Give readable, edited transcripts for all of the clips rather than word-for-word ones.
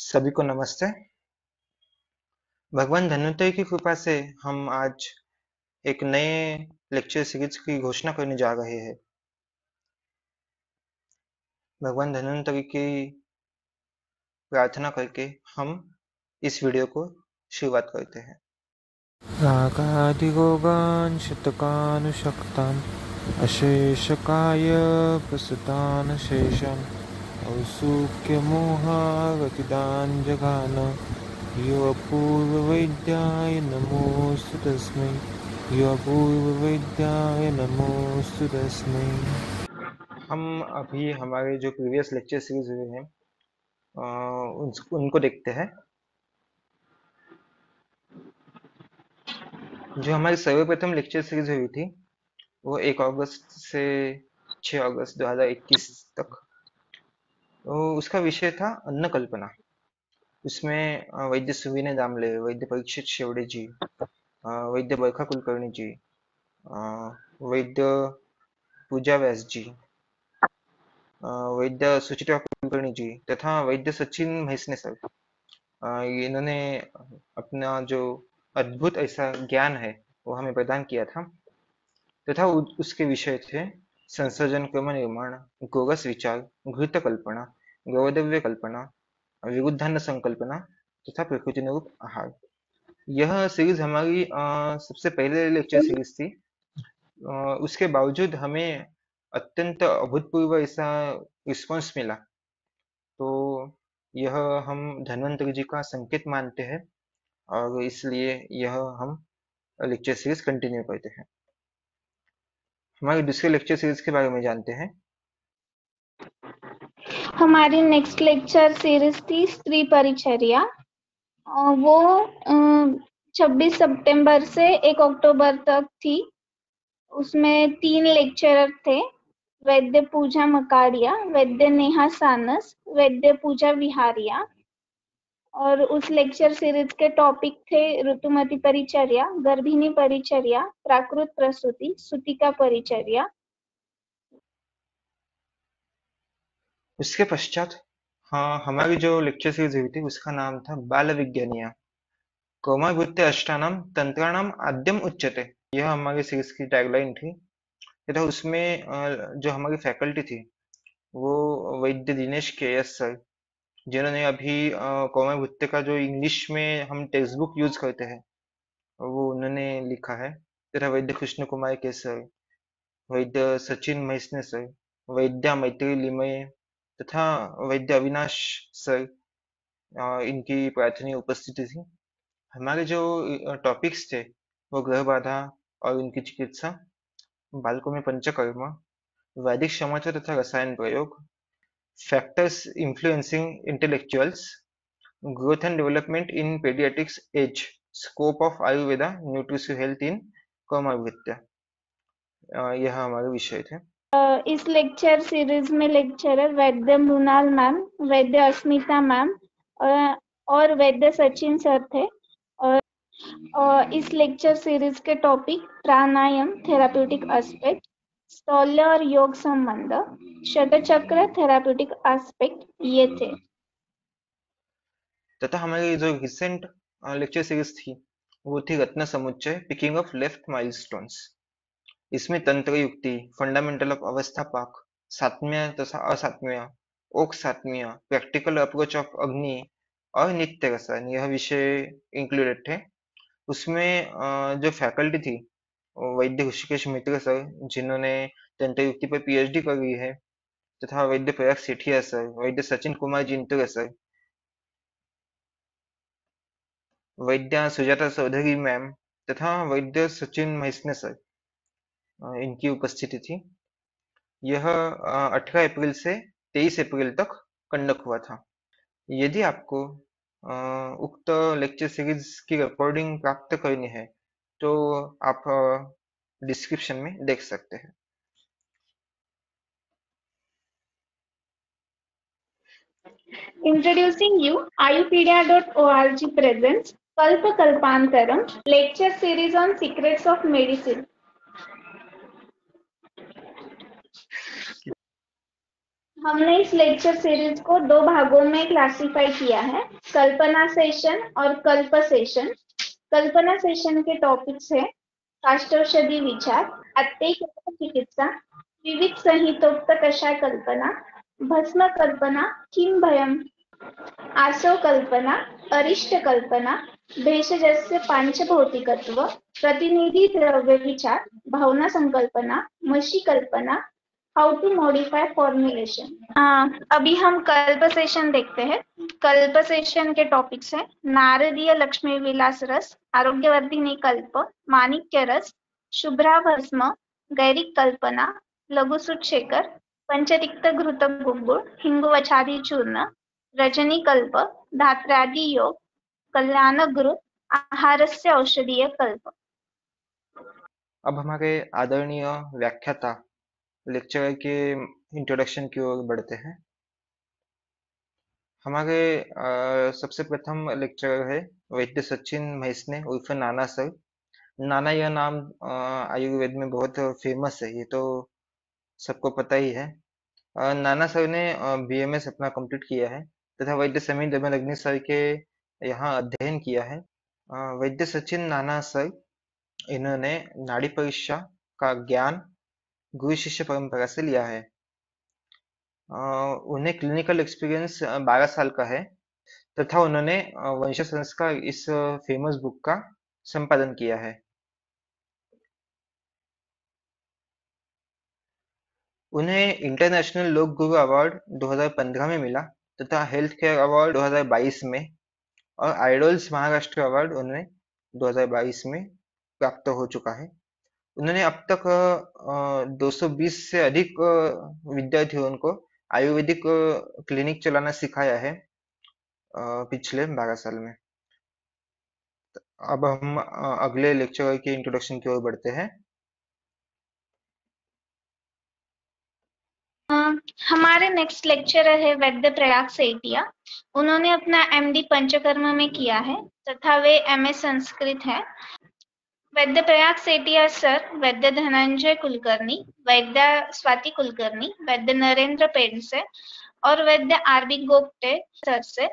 सभी को नमस्ते। भगवान धन्वंतरि की कृपा से हम आज एक नए लेक्चर सीरीज की घोषणा करने जा रहे हैं। भगवान धन्वंतरि की प्रार्थना करके हम इस वीडियो को शुरुआत करते हैं। रागादिरोगान् शतकानुशक्तान् अशेषकाय प्रसृतान् शेषान् औत्सुक्यमोहारतिदान् जघान यो अपूर्ववैद्याय नमोऽस्तु तस्मै यो अपूर्ववैद्याय नमोऽस्तु तस्मै। हम अभी हमारे जो प्रीवियस लेक्चर सीरीज हुए हैं उनको देखते हैं। जो हमारी सर्वप्रथम लेक्चर सीरीज हुई थी वो 1 अगस्त से 6 अगस्त 2021 तक। तो उसका विषय था अन्न कल्पना। उसमें वैद्य सुविनय दामले, वैद्य परीक्षित शेवड़े जी, वैद्य बरखा कुलकर्णी जी, वैद्य पूजा व्यास जी, वैद्य सुचित्रा कुलकर्णी जी तथा वैद्य सचिन महेसने सर, इन्होंने अपना जो अद्भुत ऐसा ज्ञान है वो हमें प्रदान किया था तथा उसके विषय थे संसर्जन क्रम निर्माण, गोरस विचार, घृत कल्पना, गौरद्रव्य कल्पना, विरुद्धान्न संकल्पना तथा प्रकृति अनुरूप आहार। यह सीरीज हमारी सबसे पहले लेक्चर सीरीज थी। उसके बावजूद हमें अत्यंत अभूतपूर्व ऐसा रिस्पॉन्स मिला। तो यह हम धन्वंतरि जी का संकेत मानते हैं और इसलिए यह हम लेक्चर सीरीज कंटिन्यू करते हैं। हमारे दूसरे लेक्चर सीरीज के बारे में जानते हैं। हमारी नेक्स्ट लेक्चर सीरीज थी स्त्री परिचर्या। वो 26 सितंबर से 1 अक्टूबर तक थी। उसमें 3 लेक्चरर थे, वैद्य पूजा मकाड़िया, वैद्य नेहा सानस, वैद्य पूजा विहारिया। और उस लेक्चर सीरीज के टॉपिक थे ऋतुमती परिचर्या, गर्भिणी परिचर्या, प्राकृत प्रसूति, सूतिका परिचर्या। उसके पश्चात हाँ हमारी जो लेक्चर सीरीज हुई थी उसका नाम था बाल विज्ञानिया, कौमारभृत्य अष्टानाम तंत्राणाम आद्यम उच्यते। यह हमारी सीरीज की टैगलाइन थी तथा उसमें जो हमारी फैकल्टी थी वो वैद्य दिनेश के एस सर, जिन्होंने अभी कौमारभृत्य का जो इंग्लिश में हम टेक्स्ट बुक यूज करते हैं वो उन्होंने लिखा है। तथा वैद्य कृष्ण कुमार के सर, वैद्य सचिन महेसने सर, वैद्य मैत्री लिमये तथा वैद्य अविनाश सर, इनकी प्रार्थनीय उपस्थिति थी। हमारे जो टॉपिक्स थे वो ग्रह बाधा और उनकी चिकित्सा, बालकों में पंचकर्म, वैदिक समाचार तथा रसायन प्रयोग, factors influencing intellectuals, growth and development in pediatrics age, scope of Ayurveda, nutritious health in कौमारभृत्य। यह हमारे विषय थे। इस लेक्चर सीरीज में लेक्चरर वैद्य मृणाल मैम, वैद्य अस्मिता मैम और वैद्य सचिन सर थे। और इस लेक्चर सीरीज के टॉपिक प्राणायाम थेराप्यूटिक एस्पेक्ट, स्थौल्य और योग संबंध, शतचक्र थेराप्यूटिक एस्पेक्ट ये थे। तथा हमारी जो रिसेंट लेक्चर सीरीज थी वो थी रत्न समुच्चय, पिकिंग ऑफ लेफ्ट माइलस्टोन्स। इसमें तंत्र युक्ति, फंडामेंटल ऑफ अवस्थापाक, सात्म्य तथा असात्म्य, ओक सात्म्य, प्रैक्टिकल अप्रोच ऑफ अग्नि और नित्य रसायन यह विषय इंक्लूडेड थे। उसमें जो फैकल्टी थी वो वैद्य ऋषिकेश मित्र सर, जिन्होंने तंत्र युक्ति पर पीएचडी कर रही है, तथा वैद्य प्रयाग सेठिया सर, वैद्य सचिन कुमार जिंतुरे सर, वैद्य सुजाता चौधरी मैम तथा वैद्य सचिन महेसने सर, इनकी उपस्थिति थी। यह 18 अप्रैल से 23 अप्रैल तक कंडक्ट हुआ था। यदि आपको उक्त लेक्चर सीरीज की रिकॉर्डिंग प्राप्त करनी है तो आप डिस्क्रिप्शन में देख सकते हैं। Introducing you, ayurpedia.org presents Kalpa Kalpantaram lecture series on secrets of medicine. हमने इस लेक्चर सीरीज को 2 भागों में क्लासिफाई किया है, कल्पना सेशन और कल्प सेशन। कल्पना सेशन के टॉपिक्स है काष्ठौषधी विचार, अत्ययिक चिकित्सा, विविध संहितोक्त कषाय कल्पना, भस्म कल्पना, किम भयम, आसव कल्पना, अरिष्ट कल्पना, भेषजस्य पांचभौतिकत्व, प्रतिनिधि द्रव्य विचार, भावना संकल्पना, मशी कल्पना, हाउ टू मॉडिफाई फॉर्मुलेशन। अभी हम कल्प सेशन देखते हैं। कल्प सेशन के टॉपिक्स हैं नारदीय लक्ष्मी विलास रस, आरोग्यवर्धिनी कल्प, माणिक्य रस, शुभ्रा भस्म, गैरिक कल्पना, लघुसूत शेखर, पंचरिक्त घृत गुंगुळ, हिंगवछादी चूर्ण, रजनी कल्प, धात्रादि योग, कल्याण गुरु, आहारस्य औषधीय कल्प। अब हमारे आदरणीय व्याख्याता लेक्चर के इंट्रोडक्शन की ओर बढ़ते हैं। हमारे सबसे प्रथम लेक्चरर है वैद्य सचिन महेसने उर्फ नाना सर। नाना यह नाम आयुर्वेद में बहुत फेमस है, ये तो सबको पता ही है। नाना सर ने बीएमएस अपना कंप्लीट किया है तथा वैद्य समीर दमन सर के यहाँ अध्ययन किया है। वैद्य सचिन नाना सर, इन्होंने नाड़ी परीक्षा का ज्ञान गुरु शिष्य परंपरा से लिया है। उन्हें क्लिनिकल एक्सपीरियंस 12 साल का है तथा उन्होंने वंश संस्कार इस फेमस बुक का संपादन किया है। उन्हें इंटरनेशनल लोक गुरु अवार्ड 2015 में मिला तथा हेल्थ केयर अवार्ड 2022 में और आइडल्स महाराष्ट्र अवार्ड उन्हें 2022 में प्राप्त हो चुका है। उन्होंने अब तक 220 से अधिक विद्यार्थियों को आयुर्वेदिक क्लिनिक चलाना सिखाया है पिछले 12 साल में। अब हम अगले लेक्चर के इंट्रोडक्शन की ओर बढ़ते हैं। हमारे नेक्स्ट लेक्चरर है वैद्य प्रयाग सेठिया। उन्होंने अपना एमडी पंचकर्म में किया है तथा वे एमए संस्कृत है। वैद्य प्रयाग सेठिया सर, वैद्य धनंजय कुलकर्णी, वैद्य स्वाति कुलकर्णी, वैद्य नरेंद्र पेंडसे और वैद्य आरबी गोप्टे सर से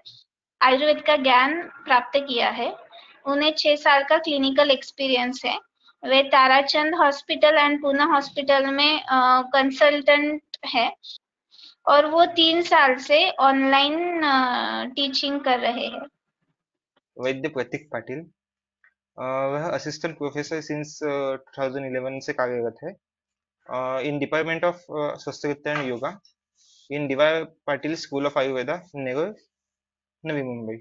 आयुर्वेद का ज्ञान प्राप्त किया है। उन्हें 6 साल का क्लिनिकल एक्सपीरियंस है। वे Tarachand hospital and Poona hospital में कंसल्टेंट है और वो 3 साल से ऑनलाइन टीचिंग कर रहे हैं। वैद्य प्रतीक पाटिल, वह असिस्टेंट प्रोफेसर सिंस 2011 से कार्यरत है इन डिपार्टमेंट ऑफ स्वास्थ्य and yoga in DY Patil school of Ayurveda, नेगर, नवी मुंबई।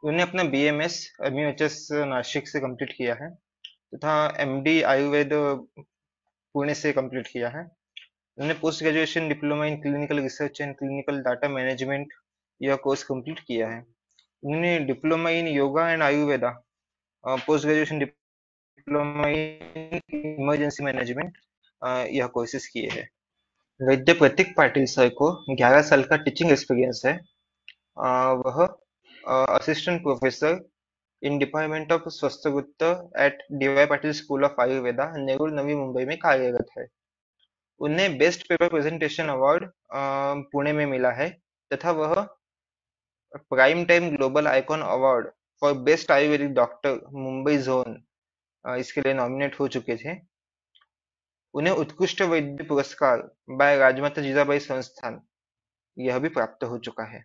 उन्होंने अपना बीएमएस एमयूएचएस नासिक से कंप्लीट किया है तथा एमडी आयुर्वेद पुणे से कंप्लीट किया है। उन्होंने post graduation diploma in clinical research and clinical data management यह कोर्स कंप्लीट किया है। उन्होंने diploma in yoga and Ayurveda, post graduation diploma in emergency management यह कोर्सेज किए हैं। वैद्य प्रतीक पाटिल सर को 11 साल का टीचिंग एक्सपीरियंस है। वह assistant professor in department of स्वास्थ्य at DY Patil school of Ayurveda, Nehru, Navi Mumbai में कार्यरत है। उन्हें best paper presentation award Pune में मिला है तथा वह prime time global icon award for best Ayurvedic doctor Mumbai zone इसके लिए नॉमिनेट हो चुके थे। उन्हें उत्कृष्ट वैद्य पुरस्कार बाय राजमाता जीजाबाई संस्थान यह भी प्राप्त हो चुका है।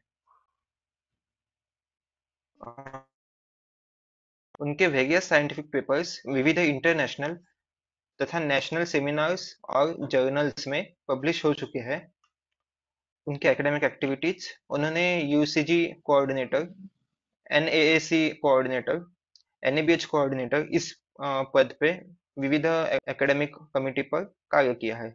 उनके वेरियस साइंटिफिक पेपर्स विविध इंटरनेशनल तथा नेशनल सेमिनार्स और जर्नल्स में पब्लिश हो चुके हैं। उनके एकेडमिक एक्टिविटीज, उन्होंने UCG coordinator, NAAC coordinator, NABH coordinator इस पद पे विविध एकेडमिक कमिटी पर कार्य किया है।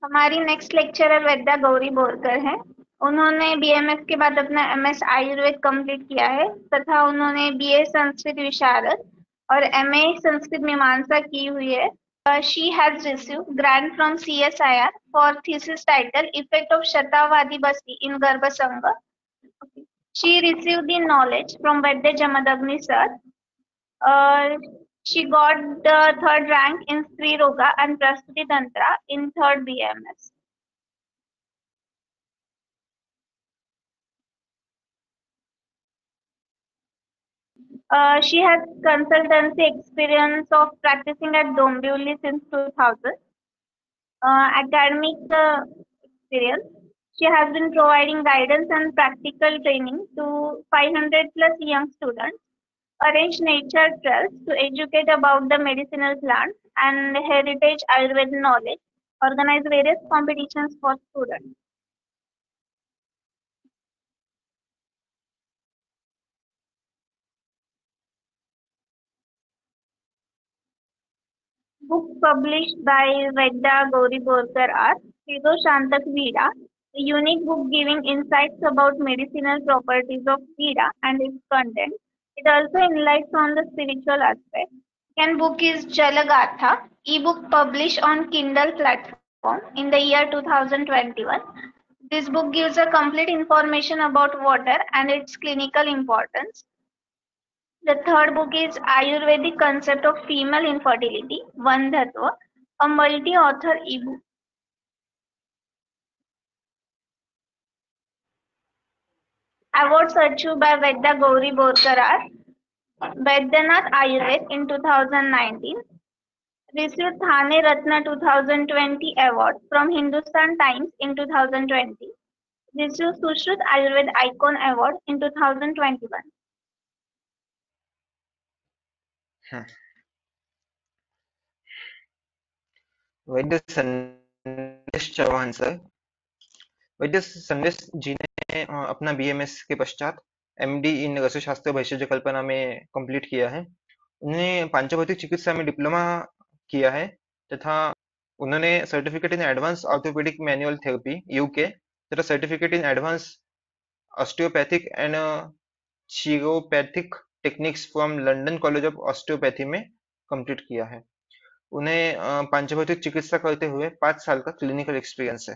हमारी नेक्स्ट लेक्चरर वैद्या गौरी बोरकर है। उन्होंने बीएमएस के बाद अपना एमएस आयुर्वेद कंप्लीट किया है तथा उन्होंने बीए संस्कृत विशारद और एमए संस्कृत मीमांसा की हुई है। She has received grant from CSIR for thesis title Effect of Shatavadi Basi in Garbhasanga. She received the knowledge from Vaidya Jamadagni sir. She got the third rank in Sri Roga and Prastuti Tantra in third BMS. She has consultancy experience of practicing at Dombivli since 2000. Academic experience. She has been providing guidance and practical training to 500 plus young students, arranged nature trails to educate about the medicinal plants and heritage Ayurveda knowledge, organize various competitions for students. Book published by Vedda Gauri Borkar are Sido Shantak Veeda, a unique book giving insights about medicinal properties of Veeda and its content. It also enlightens on the spiritual aspect. Second book is Jalagatha, ebook published on Kindle platform in the year 2021. This book gives a complete information about water and its clinical importance. The third book is Ayurvedic Concept of Female Infertility, Vandhatva, a multi-author ebook. Awards achieved by Vedda Gauri Borkar are Vaidyanath Ayurved in 2019, received Thane Ratna 2020 award from Hindustan Times in 2020, received Sushruta Ayurved Icon Award in 2021. हम्म, वैद्य संदेश Chauhan sir. वैद्य संदेश जी ने अपना BMS के पश्चात MD इन रसशास्त्र भैषज कल्पना में complete किया है। उन्होंने पांचभौतिक चिकित्सा में डिप्लोमा किया है तथा उन्होंने certificate in advance orthopedic manual therapy UK तथा certificate in advance osteopathic and chiropathic techniques from London college of osteopathy में कंप्लीट किया है। उन्हें पांचभौतिक चिकित्सा करते हुए 5 साल का क्लिनिकल एक्सपीरियंस है।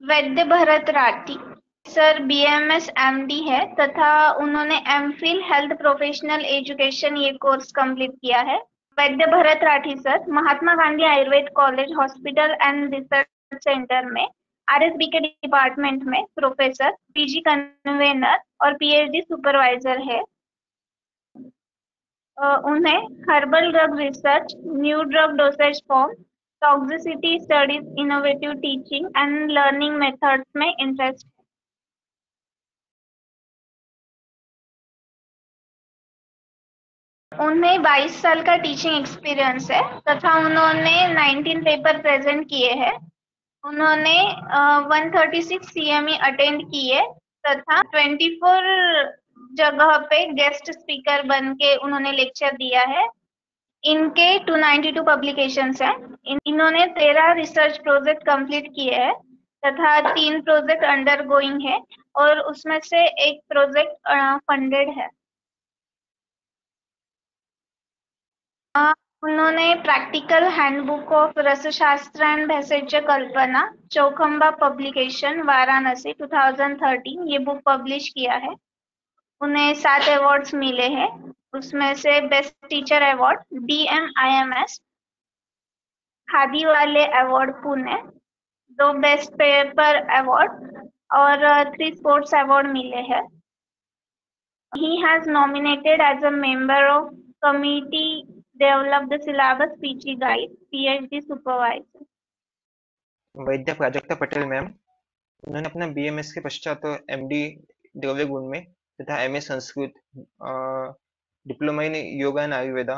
वैद्य Bharat Rathi sir BMS MD है तथा उन्होंने एमफिल हेल्थ प्रोफेशनल एजुकेशन ये कोर्स कंप्लीट किया है। वैद्य Bharat Rathi sir Mahatma Gandhi Ayurveda college hospital and research centre में आरएसबी के डिपार्टमेंट में प्रोफेसर, पीजी कन्वेनर और पीएचडी सुपरवाइजर है। उन्हें herbal drug research, new drug dosage form, toxicity studies, innovative teaching and learning methods में इंटरेस्ट है। उन्हें 22 साल का टीचिंग एक्सपीरियंस है तथा उन्होंने 19 पेपर प्रेजेंट किए हैं। उन्होंने 136 सीएमई अटेंड किए तथा 24 जगह पे गेस्ट स्पीकर बन के उन्होंने लेक्चर दिया है। इनके 292 पब्लिकेशंस हैं। इन्होंने 13 रिसर्च प्रोजेक्ट कंप्लीट किए हैं तथा 3 प्रोजेक्ट अंडर गोइंग है और उसमें से एक प्रोजेक्ट फंडेड है। उन्होंने practical handbook of Rasashastra and Bhaishajya Kalpana, Chaukhamba publication, Varanasi 2013 ये बुक पब्लिश किया है। उन्हें 7 अवार्ड्स मिले हैं, उसमें से बेस्ट टीचर अवार्ड DMIMS, खादी वाले award Pune, 2 best paper award और 3 स्पोर्ट्स अवार्ड मिले हैं। He has nominated as a member of committee develop the syllabus PG guide, PhD supervisor. Vaidya Prajakta Patel ma'am, उन्होंने अपना बीएमएस के पश्चात एमडी द्रव्य गुण में तथा MA Sanskrit, diploma in yoga and Ayurveda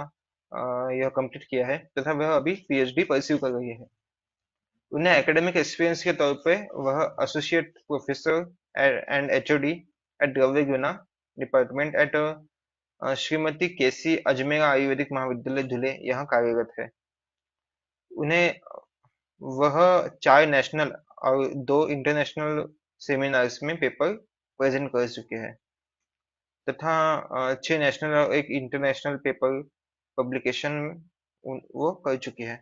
यह कंप्लीट किया है तथा वह अभी पीएचडी परस्यू कर रही है। उन्हें एकेडमिक एक्सपीरियंस के तौर पे वह associate professor and HOD at Dravyaguna department at Shrimati KC Ajmera Ayurvedic Mahavidyalaya Dhule यहाँ कार्यरत है। उन्हें वह 4 नेशनल और 2 इंटरनेशनल सेमिनार्स में पेपर प्रेजेंट कर चुके हैं तथा 6 नेशनल और 1 इंटरनेशनल पेपर पब्लिकेशन वो कर चुकी है।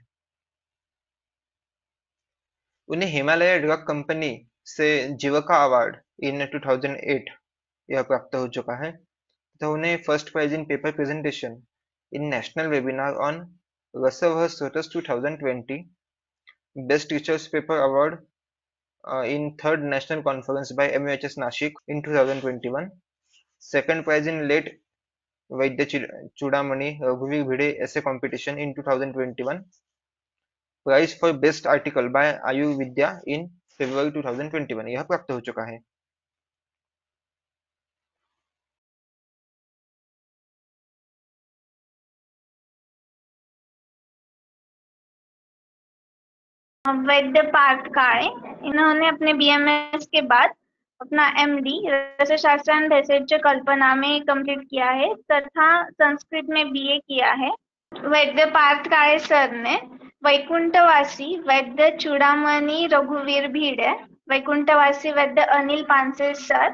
उन्हें हिमालय ड्रग कंपनी से जीविका अवार्ड इन 2008 यह प्राप्त हो चुका है तथा उन्हें first prize in paper presentation in national webinar on Rasavaha Srotas 2020, best teachers paper award in third national conference by MUHS Nashik in 2021, second prize in late Vaidya Chudamani Raghuveer Bhide essay competition in 2021, prize for best article by Ayurvidya in February 2021 यह प्राप्त हो चुका है। वैद्य पार्थ काळे, इन्होंने अपने BMS के बाद अपना एमडी रसशास्त्र एंड भेषज कल्पना में कंप्लीट किया है तथा संस्कृत में बीए किया है। वैद्य पार्थ काळे सर ने वैकुंठवासी वैद्य चूड़ामणि रघुवीर भिड़े, वैकुंठवासी वैद्य अनिल पानसे सर,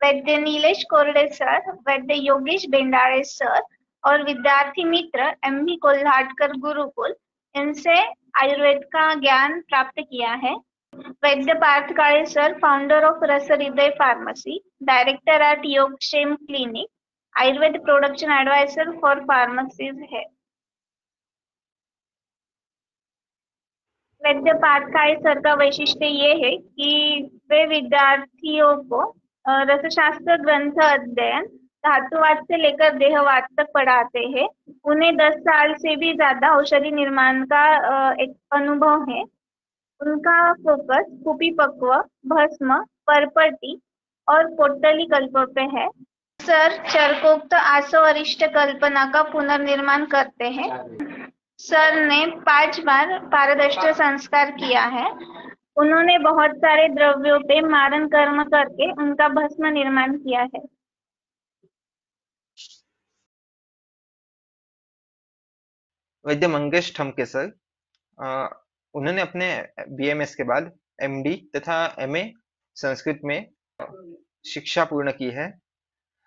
वैद्य नीलेश कोरडे सर, वैद्य योगेश बेंडाळे सर और विद्यार्थी मित्र एमवी कोल्हाटकर गुरुकुल, इनसे आयुर्वेद का ज्ञान प्राप्त किया है। Vaidya Parth Kale sir founder of Ras Hriday pharmacy, director at Yogakshem clinic, Ayurved production advisor for pharmacies है। वैद्य पार्थ काळे सर का वैशिष्ट्य ये है कि वे विद्यार्थियों को रसशास्त्र ग्रंथ अध्ययन धातुवाद से लेकर देहवाद तक पढ़ाते हैं। उन्हें 10 साल से भी ज्यादा औषधि निर्माण का एक अनुभव है। उनका फोकस कुपीपक्व, भस्म, परपटी और पोटली कल्प पे है। सर चरकोक्त आसवरिष्ठ कल्पना का पुनर्निर्माण करते हैं। सर ने 5 बार पारदर्श संस्कार किया है। उन्होंने बहुत सारे द्रव्यों पे मारण कर्म करके उनका भस्म निर्माण किया है। वैद्य मंगेश ठमके सर, उन्होंने अपने बीएमएस के बाद एमडी तथा एमए संस्कृत में शिक्षा पूर्ण की है।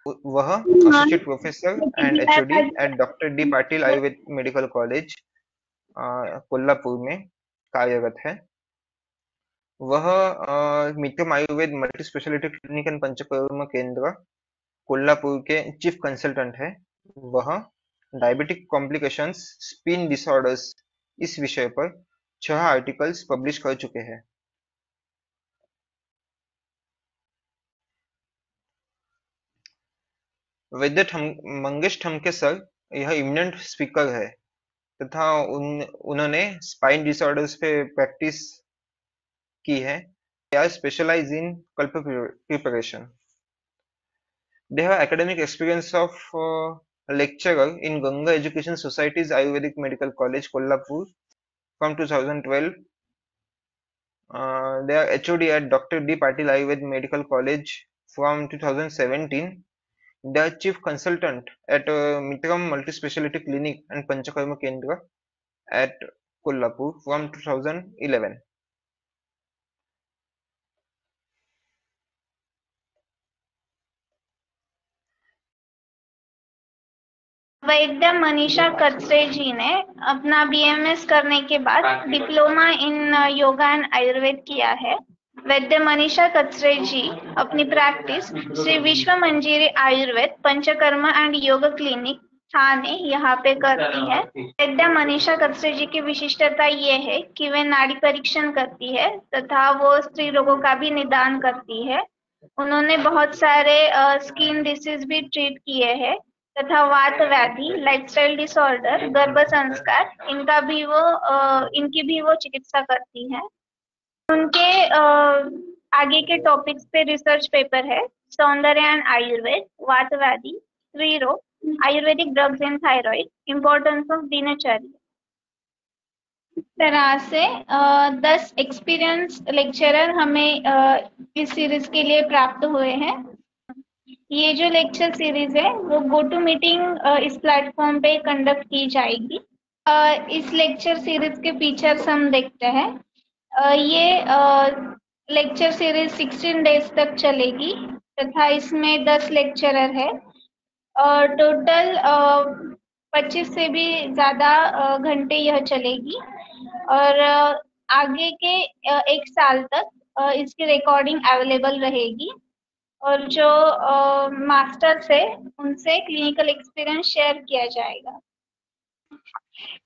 वह associate professor and HOD at doctor D Patil Ayurved medical college Kolhapur में कार्यरत है। वह Mitram Ayurved multi speciality clinic and Panchakarma Kendra Kolhapur के चीफ कंसल्टेंट है। वह डायबिटिक कॉम्प्लिकेशंस, स्पिन डिसऑर्डर्स इस विषय पर 6 आर्टिकल्स पब्लिश कर चुके हैं। वैद्य मंगेश ठमके सर यह इमिनेंट स्पीकर है तथा उन्होंने स्पाइन डिसऑर्डर्स पे प्रैक्टिस की है। They are specialized in kalpa preparation. They have academic experience of lecturer in Ganga Education Society's Ayurvedic Medical College, Kolhapur from 2012. They are HOD at Dr. D. Patil Ayurved Medical College from 2017. They are Chief Consultant at Mitram Multispeciality Clinic and Panchakarma Kendra at Kolhapur from 2011. वैद्य मनीषा कचरे जी ने अपना BMS करने के बाद diploma in yoga and Ayurveda किया है। वैद्य मनीषा कचरे जी अपनी प्रैक्टिस श्री विश्व मंजिरी आयुर्वेद पंचकर्म एंड योग क्लिनिक ठाणे यहाँ पे करती है। वैद्य मनीषा कचरे जी की विशिष्टता ये है कि वे नाड़ी परीक्षण करती है तथा वो स्त्री रोगों का भी निदान करती है। उन्होंने बहुत सारे स्किन डिसीज भी ट्रीट किए हैं तथा वात व्याधि, लाइफस्टाइल डिसऑर्डर, गर्भ संस्कार इनकी भी वो चिकित्सा करती है। उनके आगे के टॉपिक्स पे रिसर्च पेपर है सौंदर्य एंड आयुर्वेद, वात व्याधि, स्त्री रोग, Ayurvedic drugs and thyroid, importance of दिनचर्या। इस तरह से 10 एक्सपीरियंस लेक्चरर हमें इस सीरीज के लिए प्राप्त हुए हैं। ये जो लेक्चर सीरीज है वो गो टू मीटिंग इस प्लेटफॉर्म पे कंडक्ट की जाएगी। इस लेक्चर सीरीज के फीचर्स हम देखते हैं। ये लेक्चर सीरीज 16 डेज तक चलेगी तथा इसमें 10 लेक्चरर है और टोटल 25 से भी ज़्यादा घंटे यह चलेगी और आगे के 1 साल तक इसकी रिकॉर्डिंग अवेलेबल रहेगी और जो मास्टर्स है उनसे क्लिनिकल एक्सपीरियंस शेयर किया जाएगा।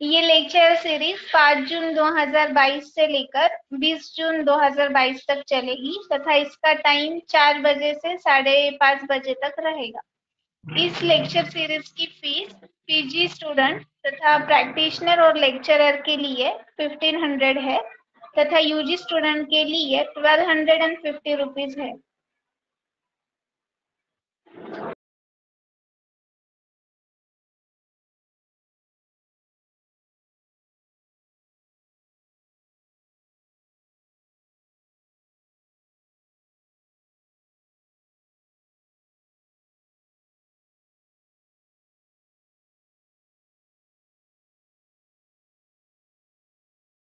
ये लेक्चर सीरीज 5 जून 2022 से लेकर 20 जून 2022 तक चलेगी तथा इसका टाइम 4 बजे से 5:30 बजे तक रहेगा। इस लेक्चर सीरीज की फीस पीजी स्टूडेंट तथा प्रैक्टिशनर और लेक्चरर के लिए 1500 है तथा यूजी स्टूडेंट के लिए 1250 रुपीज है।